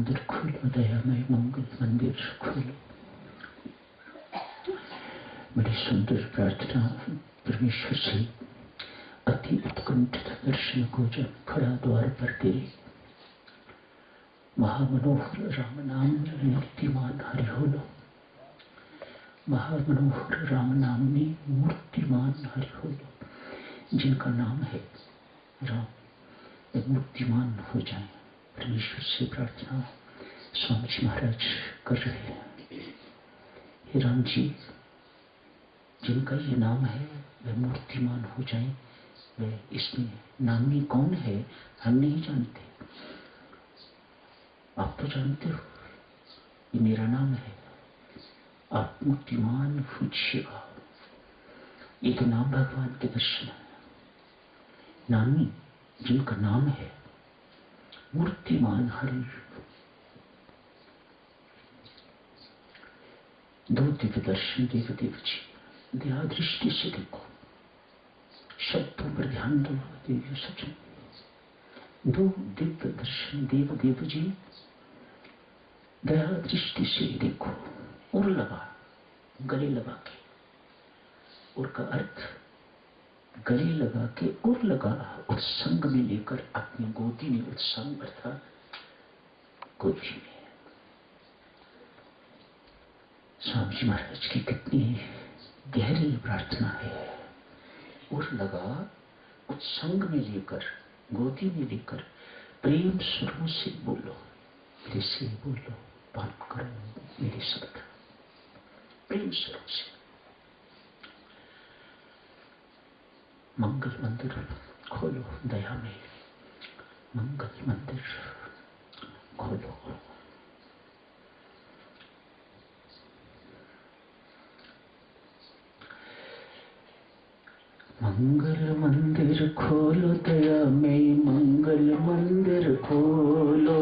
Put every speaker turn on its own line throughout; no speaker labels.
मंदिर खोलो, दयामय मंगल मंदिर खोलो। बड़ी सुंदर प्रार्थना परमेश्वर से अति उत्कंठित दर्शन को जब खड़ा द्वार पर तेरे महामनोहर राम नाम में मूर्तिमान हरि होलो। महामनोहर राम नाम में मूर्तिमान हरि होलो। जिनका नाम है राम, वे मूर्तिमान हो जाए। परमेश्वर से प्रार्थना स्वामी जी महाराज कर रहे हैं। हे राम जी, जिनका ये नाम है वे मूर्तिमान हो जाए। वे इसमें नामी कौन है हम नहीं जानते, आप तो जानते हो। ये मेरा नाम है, आप मूर्तिमान पूछिएगा। ये तो नाम भगवान के दर्शन है। नामी जिनका नाम है मूर्तिमान हरि। दो दिव्य दर्शन देव देव जी, दया दृष्टि से देखो, शब्दों पर ध्यान दो। देव सचन दो दिव्य दर्शन देव देव जी, दया दृष्टि से देखो। उर लगा, गले लगा के, उर का अर्थ गले लगा के, उर लगा उत्संग में लेकर अपनी गोदी में, उत्संग अर्थात गोदी में। स्वामी जी महाराज की कितनी गहरी प्रार्थना है। उर लगा उत्संग में लेकर, गोदी में लेकर, प्रेम स्वरों से बोलो, मेरे से बोलो, पान करो मेरे शब्द, प्रेम स्वरों से। मंगल मंदिर खोलो, दया में मंगल मंदिर खोलो। मंगल मंदिर खोलो, दया में मंगल मंदिर खोलो।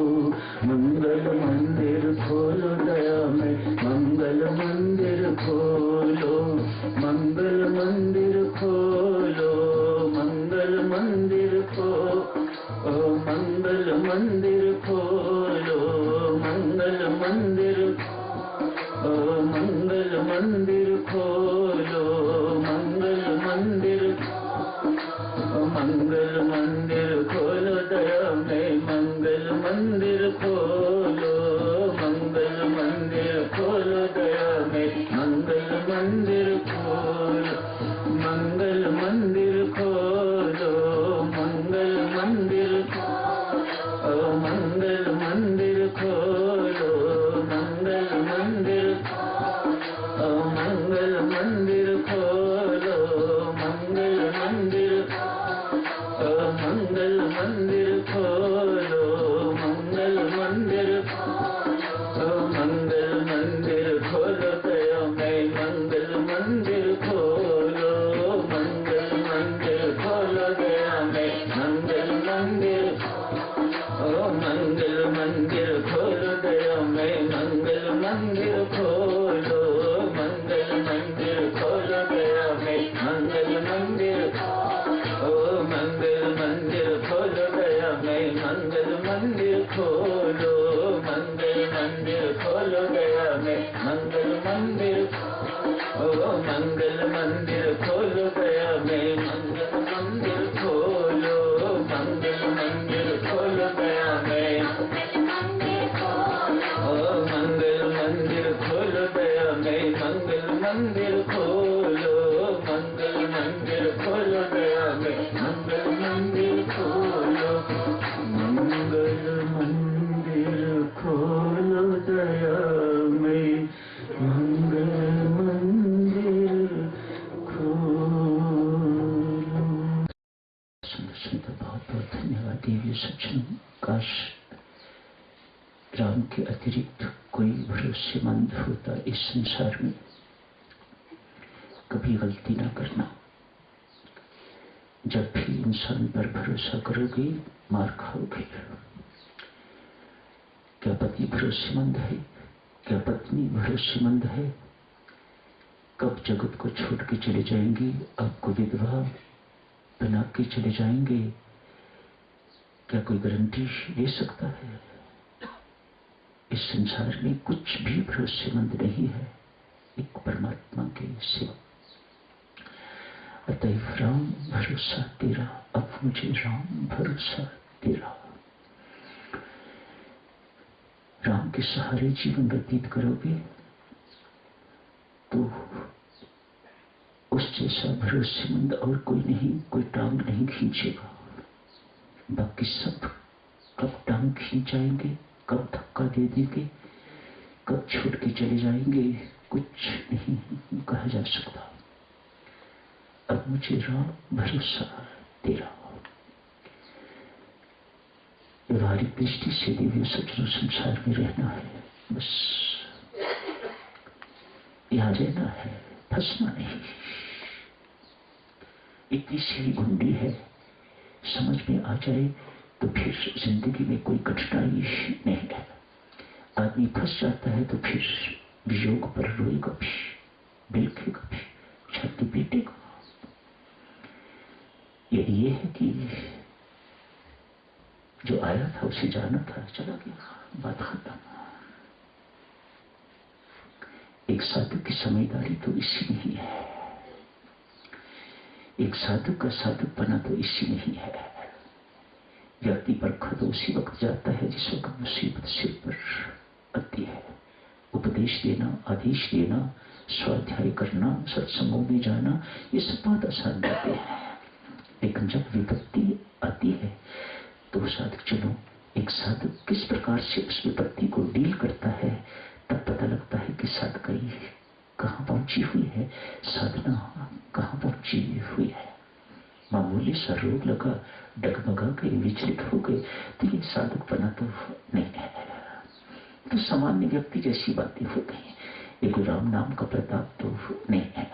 मंगल मंदिर खोलो, दया में मंगल मंदिर खोलो। मंगल मंदिर खोलो, मंगल मंदिर खोलो, मंगल मंदिर खोलो। मंगल मंदिर, मंगल मंदिर खोलो। मंगल मंदिर, मंगल मंदिर खोलो, दया में मंगल मंदिर खोलो। मंगल मंदिर खोलो, दया में मंगल मंदिर खोलो। मंगल मंदिर खोलो, मंगल मंदिर, मंगल मंदिर खोलो। मंगल मंदिर, मंगल मंदिर खोलो। मंगल मंदिर, मंगल मंदिर खोलो। मंगल मंदिर, मंगल मंदिर खोलो, दया में मंगल मंदिर खोलो। मंगल मंदिर खोलो, दया में मंगल मंदिर, मंगल मंदिर खोलो, दया में मंगल मंदिर खोलो। मंगल मंदिर खोलो, दया में मंगल मंदिर, मंगल मंदिर खोलो, दया में मंगल मंदिर खोलो। मंगल मंदिर खोलो, दया में मंगल मंदिर, मंगल मंदिर खोलो, दया में मंगल मंदिर खोलो। मंगल मंदिर खोलो, दया में मंगल मंदिर खोलो, दया में मंगल मंदिर खोलो। मंगल मंदिर खोलो, दया में मंगल मंदिर खोलो। मंगल मंदिर खोलो, दया में मंगल मंदिर खोलो। सुंदर, बहुत बहुत धन्यवाद देवी सज्जन। काश राम के अतिरिक्त कोई भरोसेमंद होता इस संसार में। कभी गलती ना करना। जब भी इंसान पर भरोसा करोगे मार खाओगे। क्या पति भरोसेमंद है, क्या पत्नी भरोसेमंद है? कब जगत को छोड़ के चले जाएंगी, आपको विधवा बना के चले जाएंगे, क्या कोई गारंटी दे सकता है? इस संसार में कुछ भी भरोसेमंद नहीं है एक परमात्मा के सिवा। अतएव राम भरोसा तेरा, अब मुझे राम भरोसा तेरा। राम के सहारे जीवन व्यतीत करोगे तो उस जैसा भरोसेमंद और कोई नहीं, कोई टांग नहीं खींचेगा। बाकी सब कब टांग खींच जाएंगे, कब धक्का दे देंगे, कब छोड़ के चले जाएंगे, कुछ नहीं कहा जा सकता। अब मुझे राम भरोसा तेरा। व्यवहारिक दृष्टि से दिव्य सज्जनों संसार में रहना है, बस यहां रहना है, फंसना नहीं। इतनी सी घुंडी है, समझ में आ जाए तो फिर जिंदगी में कोई कठिनाई नहीं है। आदमी फंस जाता है तो फिर वियोग पर रोएगा भी, बिलखेगा भी, छाती पीटेगा। ये है कि जो आया था उसे जाना था, चला गया, बात खत्म। एक साधु की समझदारी तो इसी में ही है, एक साधु का साधुपना तो इसी में ही है। व्यक्ति पर खद उसी वक्त जाता है जिस वक्त मुसीबत सिर पर आती है। उपदेश देना, आदेश देना, स्वाध्याय करना, सत्संगों में जाना, ये सब बहुत आसान बातें हैं। लेकिन जब विपत्ति आती है तो साधक, चलो एक साधक किस प्रकार से उस विपत्ति को डील करता है, तब पता लगता है कि साधकाई कहाँ पहुंची हुई है, साधना कहाँ पहुंची हुई है। मामूली सा रोग लगा, डगमगा के विचलित हो गए, तो ये साधक बना तो नहीं है, तो सामान्य व्यक्ति जैसी बातें हो गई। ये कोई राम नाम का प्रताप तो नहीं है।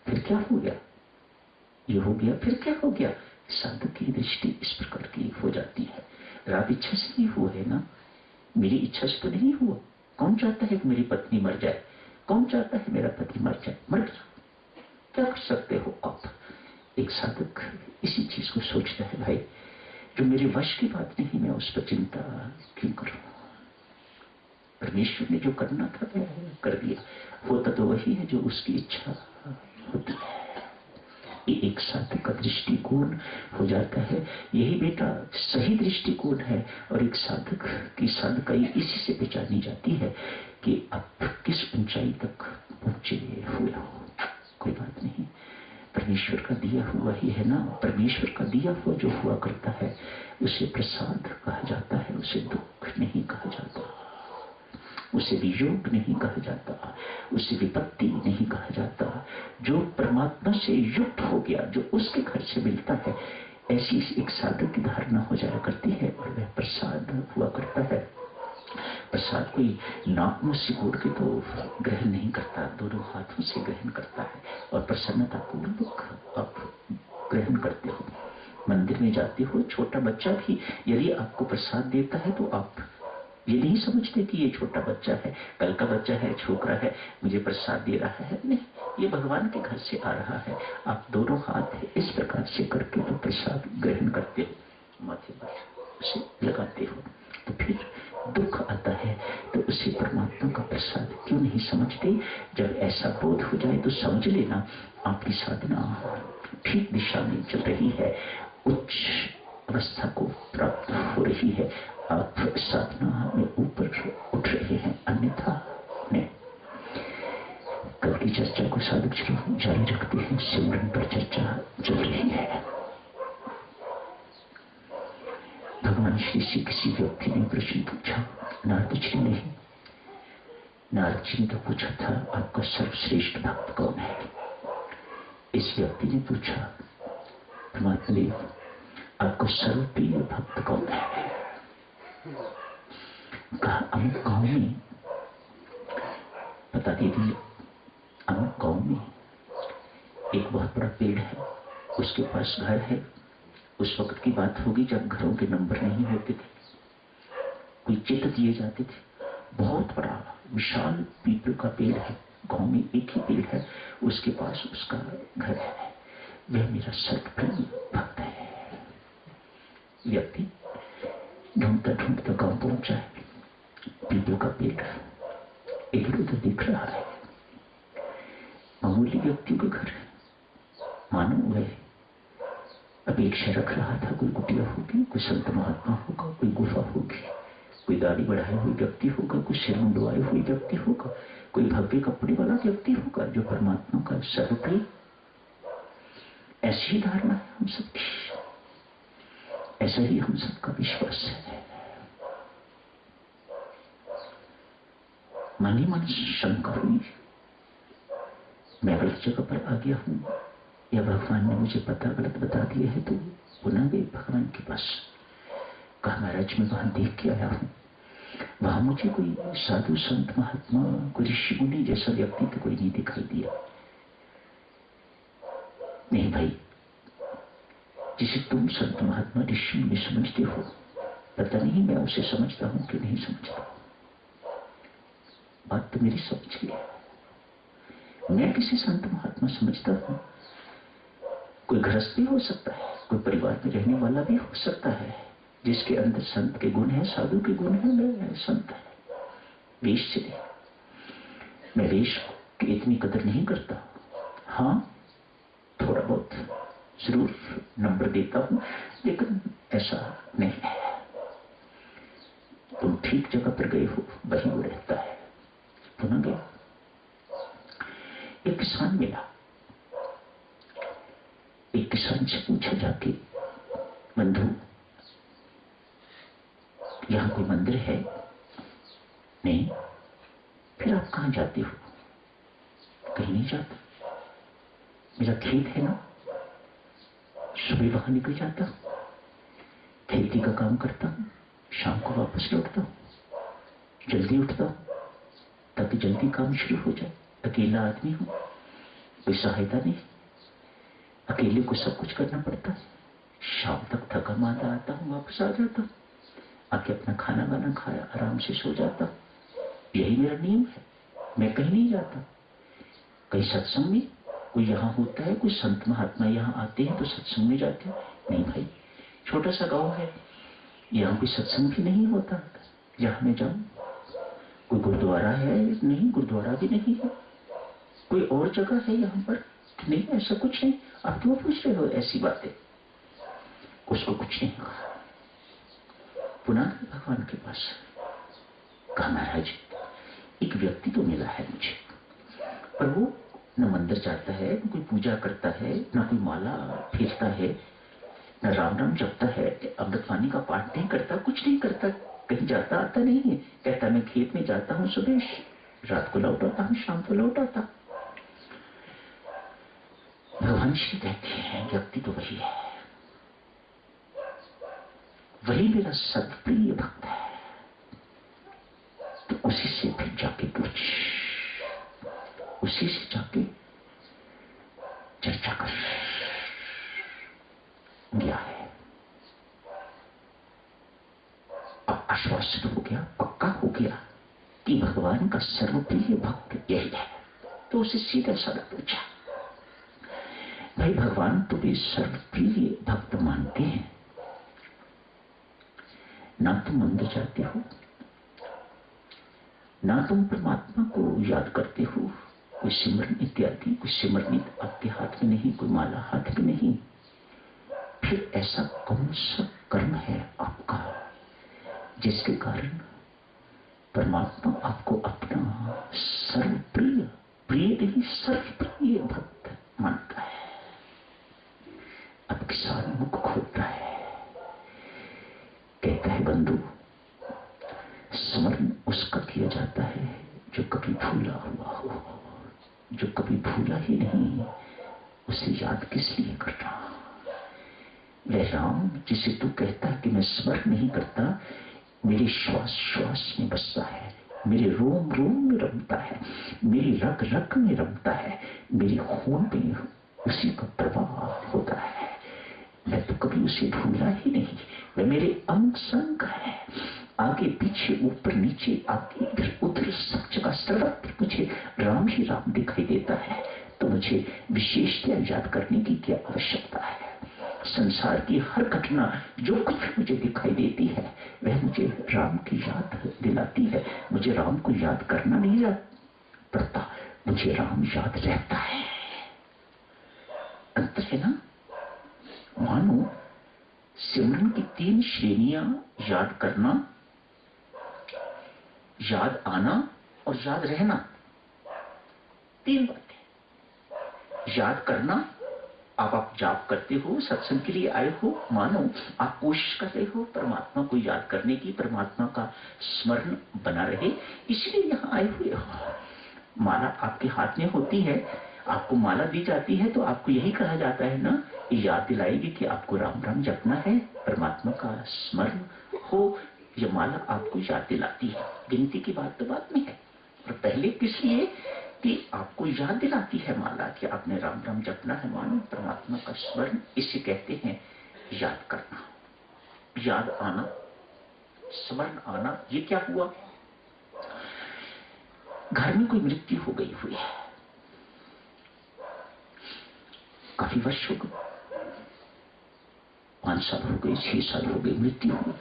फिर क्या हो गया, ये हो गया, फिर क्या हो गया। साधक की दृष्टि इस प्रकार की हो जाती है। रात इच्छा से नहीं हुआ है ना, मेरी इच्छा से तो नहीं हुआ। कौन चाहता है कि मेरी पत्नी मर जाए, कौन चाहता है मेरा पति मर जाए, मर गया, क्या कर सकते हो आप। एक साधक इसी चीज को सोचता है, भाई जो मेरे वश की बात नहीं, मैं उस पर चिंता क्यों करूं। परमेश्वर ने जो करना था कर दिया, होता तो वही है जो उसकी इच्छा होती है। ये एक साधक का दृष्टिकोण हो जाता है। यही बेटा सही दृष्टिकोण है। और एक साधक की साधकाई इसी से पहचानी जाती है कि अब किस ऊंचाई तक पहुंचे हुए हो। कोई बात नहीं, परमेश्वर का दिया हुआ ही है ना। परमेश्वर का दिया हुआ जो हुआ करता है उसे प्रसाद कहा जाता है, उसे दुख नहीं कहा जाता, उसे वियोग नहीं कहा जाता, उसे विपत्ति नहीं कहा जाता। जो परमात्मा से युक्त हो गया, जो उसके घर से मिलता है, ऐसी एक साधक की धारणा हो जाया करती है और वह प्रसाद हुआ करता है। प्रसाद कोई नाक में सिकोड़ के तो ग्रहण नहीं करता, दोनों हाथों से ग्रहण करता है और प्रसन्नता पूर्वक आप ग्रहण करते हो। मंदिर में जाते हो, छोटा बच्चा भी यदि आपको प्रसाद देता है तो आप ये नहीं समझते कि ये छोटा बच्चा है, कल का बच्चा है, छोकरा है, मुझे प्रसाद दे रहा है। नहीं, ये भगवान के घर से आ रहा है। आप दोनों हाथ इस प्रकार से करके तो प्रसाद ग्रहण करते हो, माथे पर उसे लगाते हो। तो फिर दुख आता है तो उसे परमात्मा का प्रसाद क्यों नहीं समझते। जब ऐसा बोध हो जाए तो समझ लेना आपकी साधना ठीक दिशा में चल रही है, उच्च अवस्था को प्राप्त हो रही है, आप साधना में ऊपर उठ रहे हैं। अन्यथा नहीं। कल की चर्चा को साधक चलो जारी रखते हैं। सिमरन पर चर्चा चल रही है। भगवान श्री से किसी व्यक्ति ने प्रश्न पूछा, नारद जी ने नहीं, नारद जी ने तो पूछा था आपका सर्वश्रेष्ठ भक्त कौन है। इस व्यक्ति ने पूछा, परमात्मा देव आपको सर्वप्रिय भक्त कौन है। कहा अमुक गांव में, बता दीजिए, अमुक गांव में एक बहुत बड़ा पेड़ है, उसके पास घर है। उस वक्त की बात होगी जब घरों के नंबर नहीं होते थे, कोई चित्र दिए जाते थे। बहुत बड़ा विशाल पीपल का पेड़ है, गांव में एक ही पेड़ है, उसके पास उसका घर है। वह मेरा सर्वप्रिय भक्त है। व्यक्ति ढूंढता ढूंढता गांव पहुंचा है। पीपल का पेड़ इधर उधर दिख रहा है, मामूली व्यक्तियों के घर मानो वह अपेक्षा रख रहा था कोई कुटिया होगी, कोई संत महात्मा होगा, कोई गुफा होगी, कोई दाढ़ी बढ़ाए हुए व्यक्ति होगा, कोई सिर मुंडवाए हुए व्यक्ति होगा, कोई भव्य कपड़े वाला व्यक्ति होगा जो परमात्मा का सर्वप्रिय। ऐसी ही धारणा है हम सबकी, ऐसा ही हम सबका विश्वास है। मन ही मन शंका हुई, मैं गलत जगह पर आ गया हूं या भगवान ने मुझे पता गलत बता दिया है। तो पुनः गए भगवान के पास, कहा महाराज मैं वहां देख के आया हूं, वहां मुझे कोई साधु संत महात्मा कोई ऋषि मुनि जैसा व्यक्ति तो कोई नहीं दिखाई दिया। नहीं भाई, जिसे तुम संत महात्मा ऋषि मुनि समझते हो, पता नहीं मैं उसे समझता हूं कि नहीं समझता। बात तो मेरी समझ गई, मैं किसी संत महात्मा समझता हूं, कोई गृहस्थ भी हो सकता है, कोई परिवार में रहने वाला भी हो सकता है जिसके अंदर संत के गुण है, साधु के गुण है, मैं संत है। वेश से मैं वेश की इतनी कदर नहीं करता, हाँ थोड़ा बहुत जरूर नंबर देता हूं, लेकिन ऐसा नहीं है। तुम ठीक जगह पर गए हो, वही वो रहता है। पुनः गया, एक किसान मिला, एक किसान से पूछा जाके, बंधु यहां कोई मंदिर है? नहीं। फिर आप कहां जाते हो? कहीं नहीं जाता, मेरा खेत है ना, सुबह वहां निकल जाता हूं, खेती का काम करता हूं, शाम को वापस लौटता हूं, जल्दी उठता हूं ताकि जल्दी काम शुरू हो जाए। अकेला आदमी हूं, कोई सहायता नहीं, अकेले को सब कुछ करना पड़ता है। शाम तक थका मांदा आता हूं, वापस आ जाता हूं, आके अपना खाना वाना खाया, आराम से सो जाता हूं। यही मेरा नियम है, मैं कहीं नहीं जाता। कहीं सत्संग में कोई यहां होता है, कोई संत महात्मा यहां आते हैं तो सत्संग में जाते हैं? नहीं भाई, छोटा सा गांव है, यहां कोई सत्संग भी नहीं होता जहां मैं जाऊं। कोई गुरुद्वारा है? नहीं, गुरुद्वारा भी नहीं है। कोई और जगह है यहां पर? नहीं, ऐसा कुछ नहीं। आप क्यों पूछ रहे हो ऐसी बातें? उसको कुछ नहीं कहा, पुनः भगवान के पास, कहा महाराज एक व्यक्ति तो मिला है मुझे, पर वो न मंदिर जाता है, न कोई पूजा करता है, न कोई माला फेरता है, न राम राम जपता है, अमृतवाणी का पाठ नहीं करता, कुछ नहीं करता, कहीं जाता आता नहीं है। कहता मैं खेत में जाता हूं, सुबह रात को लौट आता हूं, शाम को लौट आता। भगवान श्री कहते हैं व्यक्ति तो वही है, वही मेरा सर्वप्रिय भक्त है। तो उसी से फिर जाके पूछ, उसी से जाके चर्चा कर। गया है, अब आश्वासित हो गया, पक्का हो गया कि भगवान का सर्वप्रिय भक्त यही है। तो उसे सीधा साधा पूछा, भाई भगवान तुम्हें सर्वप्रिय भक्त मानते हैं ना, तुम मंदिर जाते हो, ना तुम परमात्मा को याद करते हो, कोई सिमरन इत्यादि, कोई सिमरन आपके हाथ में नहीं, कोई माला हाथ में नहीं, फिर ऐसा कौन सा कर्म है आपका जिसके कारण परमात्मा आपको अपना सर्वप्रिय, प्रिय नहीं सर्वप्रिय भक्त मानता है? अब किसान मुख खोलता है, कहता है बंधु स्मरण उसका किया जाता है जो कभी भूला हुआ हो, जो कभी भूला ही नहीं उसे याद किस लिए करना? वह राम जिसे तू कहता है कि मैं स्मरण नहीं करता, मेरे श्वास श्वास में बसता है, मेरे रोम रोम में रमता है, मेरी रग रग में रमता है, मेरे खून में उसी का प्रवाह होता है। मैं तो कभी उसे भूला ही नहीं, वह मेरे अंग संग है, आगे पीछे ऊपर नीचे आगे इधर उधर सब जगह सर्वत्र मुझे राम ही राम दिखाई देता है। तो मुझे विशेषता याद करने की क्या आवश्यकता है? संसार की हर घटना जो कुछ मुझे दिखाई देती है वह मुझे राम की याद दिलाती है। मुझे राम को याद करना नहीं पड़ता, मुझे राम याद रहता है। अंतर है ना। मानो सिमरन की 3 श्रेणियां, याद करना, याद आना और याद रहना। 3 बातें। याद करना, आप जाप करते हो, सत्संग के लिए आए हो, मानो आप कोशिश कर रहे हो परमात्मा को याद करने की, परमात्मा का स्मरण बना रहे, इसलिए यहां आए हुए हो। माला आपके हाथ में होती है, आपको माला दी जाती है तो आपको यही कहा जाता है ना, ये याद दिलाएगी कि आपको राम राम जपना है, परमात्मा का स्मरण हो। ये माला आपको याद दिलाती है। गिनती की बात तो बात में है, और पहले किस लिए कि आपको याद दिलाती है माला कि आपने राम राम जपना है, मानो परमात्मा का स्मरण। इसे कहते हैं याद करना। याद आना, स्मरण आना। ये क्या हुआ? घर में कोई मृत्यु हो गई हुई है, काफी वर्ष हो गए, 5 साल हो गए, 6 साल हो गए, मृत्यु हुई।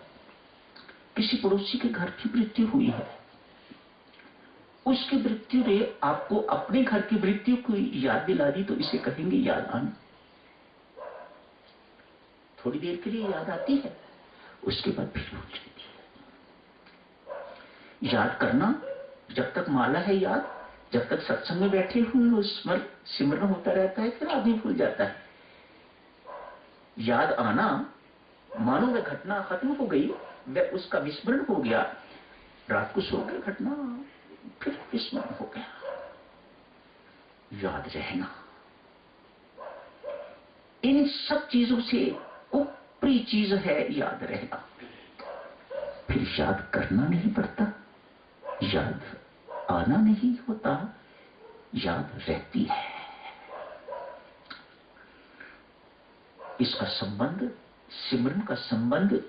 किसी पड़ोसी के घर की मृत्यु हुई है, उसकी मृत्यु ने आपको अपने घर की मृत्यु की याद दिला दी, तो इसे कहेंगे याद आना। थोड़ी देर के लिए याद आती है, उसके बाद फिर भूल जाती है। याद करना, जब तक माला है याद, जब तक सत्संग में बैठे हुए सिमरन होता रहता है, फिर आदमी भूल जाता है। याद आना, मानो वह घटना खत्म हो गई, वह उसका विस्मरण हो गया, रात को सो गए, घटना फिर विस्मरण हो गया। याद रहना, इन सब चीजों से ऊपरी चीज है याद रहना। फिर याद करना नहीं पड़ता, याद आना नहीं होता, याद रहती है। इसका संबंध, सिमरन का संबंध,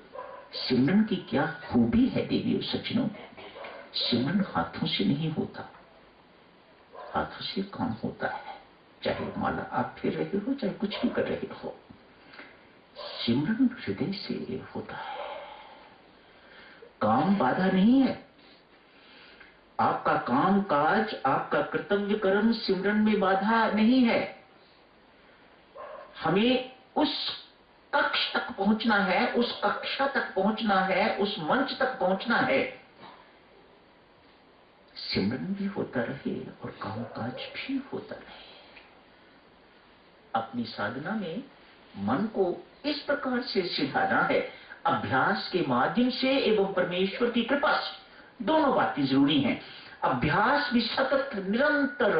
सिमरन की क्या खूबी है देवी और सज्जनों। सिमरन हाथों से नहीं होता, हाथों से काम होता है। चाहे माला आप फेर रहे हो, चाहे कुछ भी कर रहे हो, सिमरन हृदय से होता है। काम बाधा नहीं है। आपका काम काज, आपका कर्तव्य कर्म सिमरन में बाधा नहीं है। हमें उस कक्ष तक पहुंचना है, उस कक्षा तक पहुंचना है, उस मंच तक पहुंचना है। सिमरन भी होता रहे और कामकाज भी होता रहे। अपनी साधना में मन को इस प्रकार से सिधाना है, अभ्यास के माध्यम से एवं परमेश्वर की कृपा से। दोनों बातें जरूरी हैं। अभ्यास भी सतत निरंतर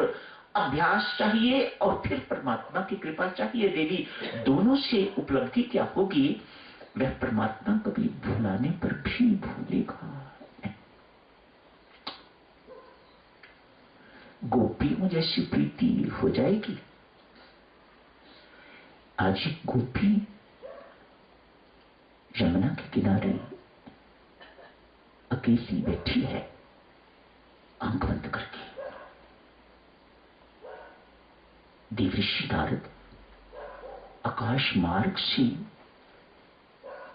अभ्यास चाहिए, और फिर परमात्मा की कृपा चाहिए देवी। दोनों से उपलब्धि क्या होगी? वह परमात्मा कभी भुलाने पर भी भूलेगा। गोपियों जैसी प्रीति हो जाएगी। आज एक गोपी यमुना के किनारे अकेली बैठी है, आंख बंद करके। देवर्षि नारद आकाश मार्ग से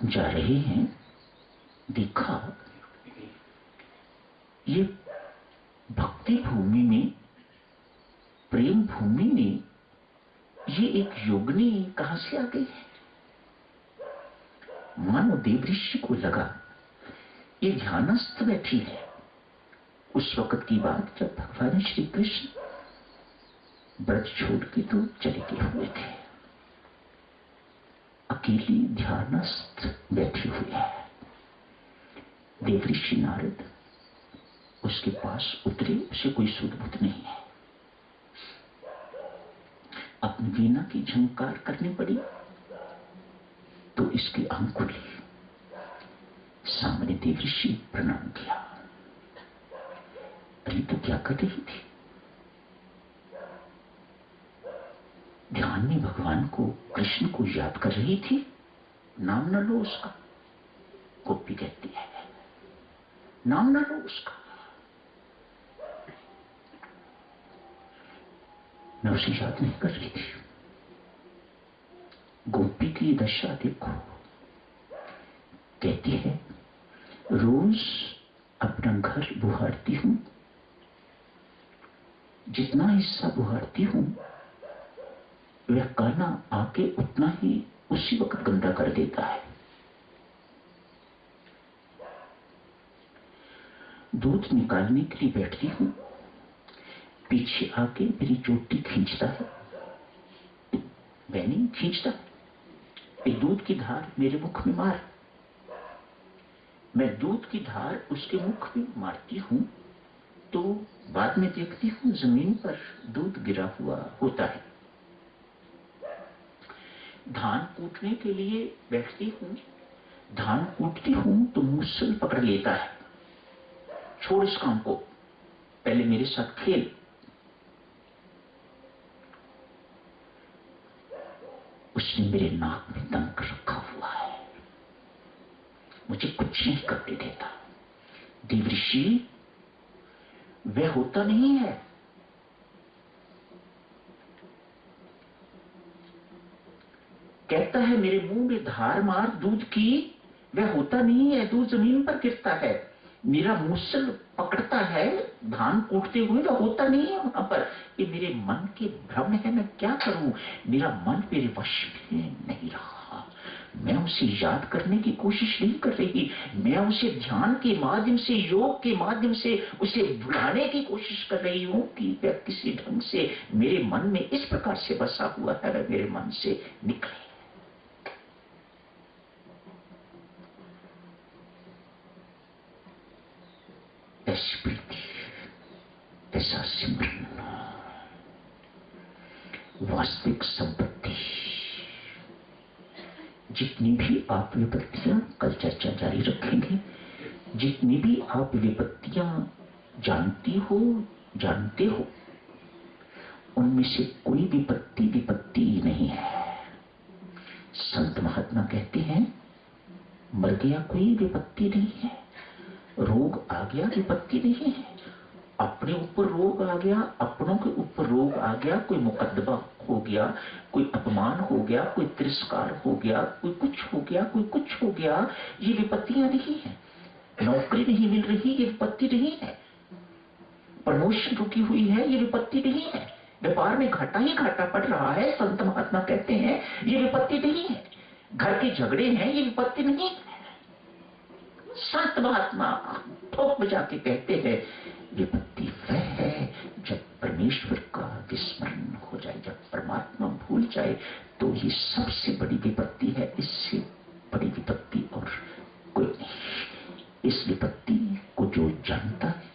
जा रहे हैं, देखा ये भक्ति भूमि में, प्रेम भूमि में ये एक योगिनी कहां से आ गई है। मानो देवऋषि को लगा ये ध्यानस्थ बैठी है। उस वक्त की बात जब भगवान श्री कृष्ण व्रत छोड़ के तो चले गए हुए थे, अकेली ध्यानस्थ बैठी हुई है। देवऋषि नारद उसके पास उतरे, उसे कोई सुध-बुध नहीं है। अपनी वीणा की झंकार करनी पड़ी तो इसकी आंख खुली, सामने देवऋषि प्रणाम किया। अरे तो क्या कर रही थी? ध्यान में भगवान को, कृष्ण को याद कर रही थी। नाम न लो उसका, गोपी कहती है, नाम न लो उसका। मैं उसे याद नहीं कर रही थी। गोपी की दशा देखो, कहती है रोज अपना घर बुहारती हूं, जितना हिस्सा बुहारती हूं वह कान्हा आके उतना ही उसी वक्त गंदा कर देता है। दूध निकालने के लिए बैठती हूं, पीछे आके मेरी चोटी खींचता है, मैं नहीं खींचता, एक दूध की धार मेरे मुख में मार, मैं दूध की धार उसके मुख में मारती हूं, तो बाद में देखती हूं जमीन पर दूध गिरा हुआ होता है। धान कूटने के लिए बैठती हूं, धान कूटती हूं तो मूसल पकड़ लेता है, छोड़ इस काम को, पहले मेरे साथ खेल। उसने मेरे नाक में दंक रखा हुआ है, मुझे कुछ नहीं करने देता। देवऋषि वह होता नहीं है, कहता है मेरे मुंह में धार मार दूध की, वह होता नहीं है, दूध जमीन पर गिरता है, मेरा मूसल पकड़ता है धान कूटते हुए, वह होता नहीं है वहां पर। ये मेरे मन के भ्रम है, मैं क्या करूं, मेरा मन मेरे वश में नहीं रहा, मैं उसे याद करने की कोशिश नहीं कर रही, मैं उसे ध्यान के माध्यम से, योग के माध्यम से उसे भुलाने की कोशिश कर रही हूं कि वह किसी ढंग से मेरे मन में इस प्रकार से बसा हुआ है, वह मेरे मन से निकले। ऐसी प्रीति, ऐसा सिमरन, वास्तविक संपत्ति। जितनी भी आप विपत्तियां, कल चर्चा जारी रखेंगे, जितनी भी आप विपत्तियां जानती हो, जानते हो, उनमें से कोई विपत्ति विपत्ति नहीं है। संत महात्मा कहते हैं मर गया कोई विपत्ति नहीं है, रोग आ गया विपत्ति नहीं है, अपने ऊपर रोग आ गया, अपनों के ऊपर रोग आ गया, कोई मुकदमा हो गया, कोई अपमान हो गया, कोई तिरस्कार हो गया, कोई कुछ हो गया, कोई कुछ हो गया, ये विपत्तियां नहीं है। नौकरी नहीं मिल रही, ये विपत्ति नहीं है। प्रमोशन रुकी हुई है, ये विपत्ति नहीं है। व्यापार में घाटा ही घाटा पड़ रहा है, संत महात्मा कहते हैं ये विपत्ति नहीं है। घर के झगड़े हैं, ये विपत्ति नहीं है। संत महात्मा ठोक बजा के कहते हैं विपत्ति वह है जब परमेश्वर का विस्मरण हो जाए, जब परमात्मा भूल जाए, तो ये सबसे बड़ी विपत्ति है, इससे बड़ी विपत्ति और कोई नहीं। इस विपत्ति को जो जानता है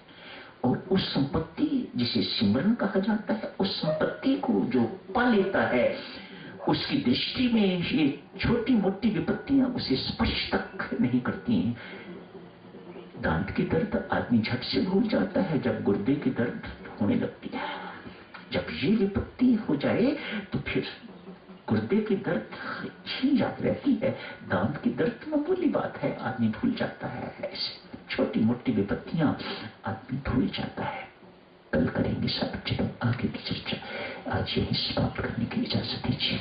और उस संपत्ति जिसे सिमरन कहा जाता है, उस संपत्ति को जो पा लेता है, उसकी दृष्टि में ये छोटी मोटी विपत्तियां उसे स्पर्श तक नहीं करती हैं। दांत की दर्द आदमी झट से भूल जाता है जब गुर्दे की दर्द होने लगती है। जब ये विपत्ति हो जाए तो फिर गुर्दे की दर्द ही याद रहती है, दांत की दर्द मामूली बात है, आदमी भूल जाता है। ऐसे छोटी मोटी विपत्तियां आदमी भूल जाता है। कल करेंगे सब, चलो आगे की चर्चा, आज यही समाप्त करने की इजाजत दीजिए।